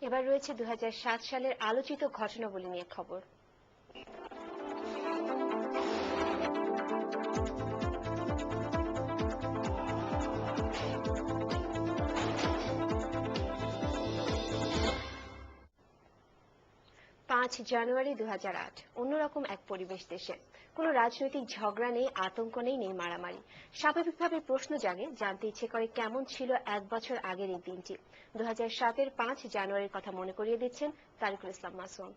এবার রয়েছে 2007 সালের আলোচিত ঘটনাবলী নিয়ে খবর। জানুয়ারি 2008 অন্যরকম এক পরিবেশ দেশে। কোনো রাজনৈতিক ঝগড়া নেই, আতঙ্ক নেই, নেই মারামারি। স্বাভাবিকভাবে প্রশ্ন জাগে, জানতে ইচ্ছে করে কেমন ছিল এক বছর আগের এই দিনটি। 2007-এর 5 জানুয়ারির কথা মনে করিয়ে দিচ্ছেন তারিকুল ইসলাম মাসুম।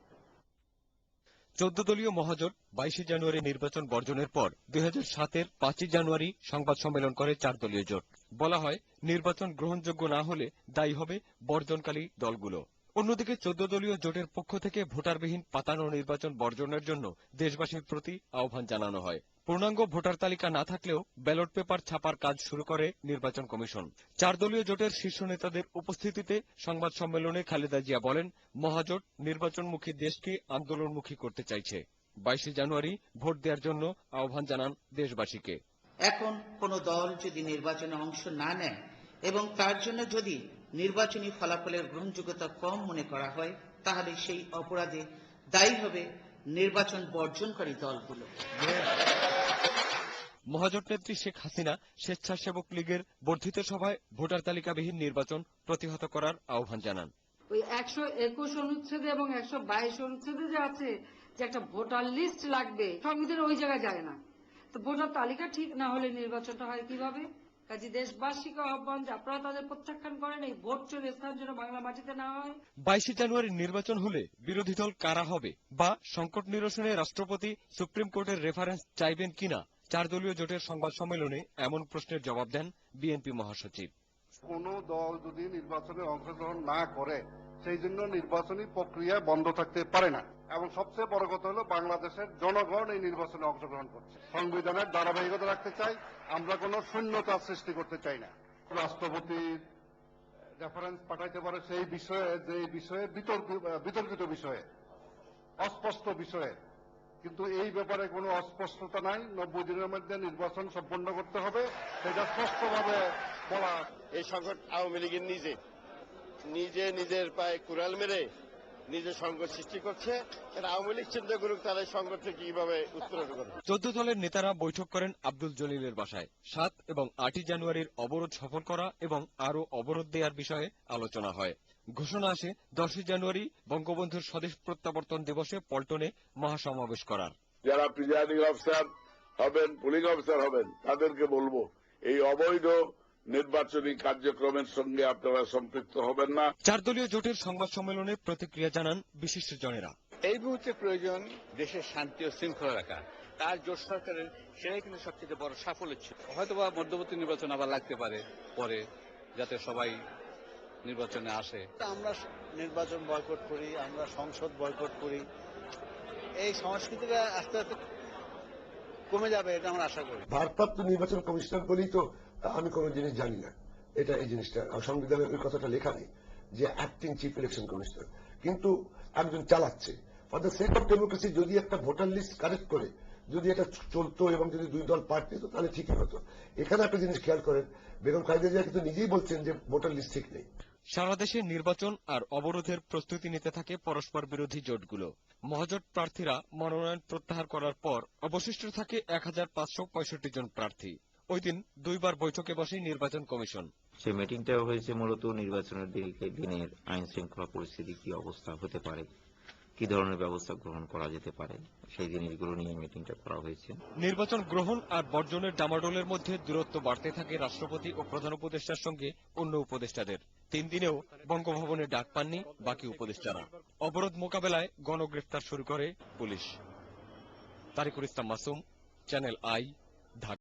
14 দলীয় মহাজোট 22 জানুয়ারি নির্বাচন বর্জনের পর 2007-এর 5 জানুয়ারি সংবাদ সম্মেলন করে 4 দলীয় জোট। বলা হয়, নির্বাচন গ্রহণযোগ্য না হলে দায়ী হবে বর্জনকারী দলগুলো। অন্যদিকে 14 দলীয় জোটের পক্ষ থেকে ভোটারবিহীন পাতানো নির্বাচন বর্জনের জন্য দেশবাসীর প্রতি আহ্বান জানানো হয়। পূর্ণাঙ্গ ভোটার তালিকা না থাকলেও ব্যালট পেপার ছাপার কাজ শুরু করে নির্বাচন কমিশন। 4 দলীয় জোটের শীর্ষ নেতাদের উপস্থিতিতে সংবাদ সম্মেলনে খালেদা জিয়া বলেন, মহাজোট নির্বাচনমুখী দেশকে আন্দোলনমুখী করতে চাইছে। 22 জানুয়ারি ভোট দেওয়ার জন্য আহ্বান জানান দেশবাসীকে। এখন কোন দল যদি নির্বাচনে অংশ না নেয় এবং তার জন্য যদি নির্বাচনী ফলাফলের গ্রহণযোগ্যতা কম মনে করা হয়, তাহলে সেই অপরাধে দায়ী হবে নির্বাচন বর্জনকারী দলগুলো। মহাজোট নেত্রী শেখ হাসিনা স্বেচ্ছাসেবক লীগের বর্ধিত সভায় ভোটার তালিকাবিহীন নির্বাচন প্রতিহত করার আহ্বান জানান। ওই 121 অনুচ্ছেদে এবং 122 অনুচ্ছেদে যে আছে যে একটা ভোটার লিস্ট লাগবে, সংবিধান ওই জায়গায় যায় না। তো ভোটার তালিকা ঠিক না হলে নির্বাচনটা হয় কিভাবে? কাজে দেশবাসীকে আহ্বান যে আপনারা তাদের প্রত্যাখ্যান করেন, এই ভোট চোর স্থান যেন বাংলা মাটিতে না হয়। 22 জানুয়ারি নির্বাচন হলে বিরোধী দল কারা হবে বা সংকট নিরসনে রাষ্ট্রপতি সুপ্রিম কোর্টের রেফারেন্স চাইবেন কিনা 4 দলীয় জোটের সংবাদ সম্মেলনে এমন প্রশ্নের জবাব দেন বিএনপি মহাসচিব। কোন দল যদি নির্বাচনে অংশগ্রহণ না করে, সেই জন্য নির্বাচনী প্রক্রিয়া বন্ধ থাকতে পারে না। এবং সবচেয়ে বড় কথা হলো, বাংলাদেশের জনগণ এই নির্বাচনে অংশগ্রহণ করছে। সংবিধানের ধারাবাহিকতা রাখতে চাই, আমরা কোনো শূন্যতা সৃষ্টি করতে চাই না। রাষ্ট্রপতির রেফারেন্স পাঠাইতে পারে সেই বিষয়ে, যে বিষয়ে বিতর্কিত বিষয়ে, অস্পষ্ট বিষয়ে, কিন্তু এই ব্যাপারে কোনো অস্পষ্টতা নাই। 90 দিনের মধ্যে নির্বাচন সম্পন্ন করতে হবে, সেটা স্পষ্টভাবে বলা। এই সংকট আওয়ামী লীগের নিজে নিজের পায়ে কুড়াল মেরে নিজের সংকট সৃষ্টি করছে। আওয়ামী লীগ চিন্তা করুক তারা এই সংকট থেকে কিভাবে উত্তরণ করবে। 14 দলের নেতারা বৈঠক করেন আব্দুল জলিলের বাসায়। 7 এবং 8 জানুয়ারির অবরোধ সফল করা এবং আরও অবরোধ দেওয়ার বিষয়ে আলোচনা হয়। ঘোষণা আসে 10 জানুয়ারি বঙ্গবন্ধুর স্বদেশ প্রত্যাবর্তন দিবসে পল্টনে মহাসমাবেশ করার। যারা প্রিজাইডিং অফিসার হবেন, পুলিং অফিসার হবেন, তাদেরকে বলবো এই অবৈধ নির্বাচনী কার্যক্রমের সঙ্গে আপনারা সম্পৃক্ত হবেন না। 4 দলীয় জোটের সংবাদ সম্মেলনে প্রতিক্রিয়া জানান বিশিষ্টজনেরা। এই মুহূর্তে প্রয়োজন দেশের শান্তি ও শৃঙ্খলা রাখা। তার জোট সরকারের সেটাই কিন্তু সবচেয়ে বড় সাফল্য ছিল। হয়তোবা মধ্যবর্তী নির্বাচন আবার লাগতে পারে পরে, যাতে সবাই নির্বাচনে আসে। আমরা নির্বাচন বয়কট করি, আমরা সংসদ বয়কট করি, এই সংস্কৃতিটা আস্তে আস্তে কমে যাবে, এটা আমরা আশা করি। ভারপ্রাপ্ত নির্বাচন কমিশনার বলেই তো আমি কোনো জিনিস জানি না, এটা এই জিনিসটা সংবিধানের ওই কথাটা লেখা নেই যে অ্যাক্টিং চিফ ইলেকশন কমিশনার, কিন্তু একজন চালাচ্ছে। For the sake of democracy যদি একটা ভোটার লিস্ট কালেক্ট করে যদি এটা চলতো এবং যদি 2 দল পার্ট নিত, তাহলে ঠিকই হতো। এখানে একটা জিনিস খেয়াল করেন, বেগম খালেদা জিয়া কিন্তু নিজেই বলছেন যে ভোটার লিস্ট ঠিক নেই। সারা দেশে নির্বাচন আর অবরোধের প্রস্তুতি নিতে থাকে পরস্পর বিরোধী জোটগুলো। মহাজোট প্রার্থীরা মনোনয়ন প্রত্যাহার করার পর অবশিষ্ট থাকে 1565 জন প্রার্থী। ওই দিন 2 বার বৈঠকে বসে নির্বাচন কমিশন। সেই মিটিংটা হয়েছে মূলত নির্বাচনের দিনের আইন শৃঙ্খলা পরিস্থিতি কি অবস্থা হতে পারে, কি ধরনের ব্যবস্থা গ্রহণ করা যেতে পারে, সেই জিনিসগুলো নিয়ে মিটিংটা করা হয়েছে। নির্বাচন গ্রহণ আর বর্জনের ডামাডোলের মধ্যে দূরত্ব বাড়তে থাকে রাষ্ট্রপতি ও প্রধান উপদেষ্টার সঙ্গে অন্য উপদেষ্টাদের। 3 দিনেও বঙ্গভবনে ডাক পাননি বাকি উপদেষ্টারা। অবরোধ মোকাবেলায় গণগ্রেফতার শুরু করে পুলিশ। Tariqul Islam Masum, channel I.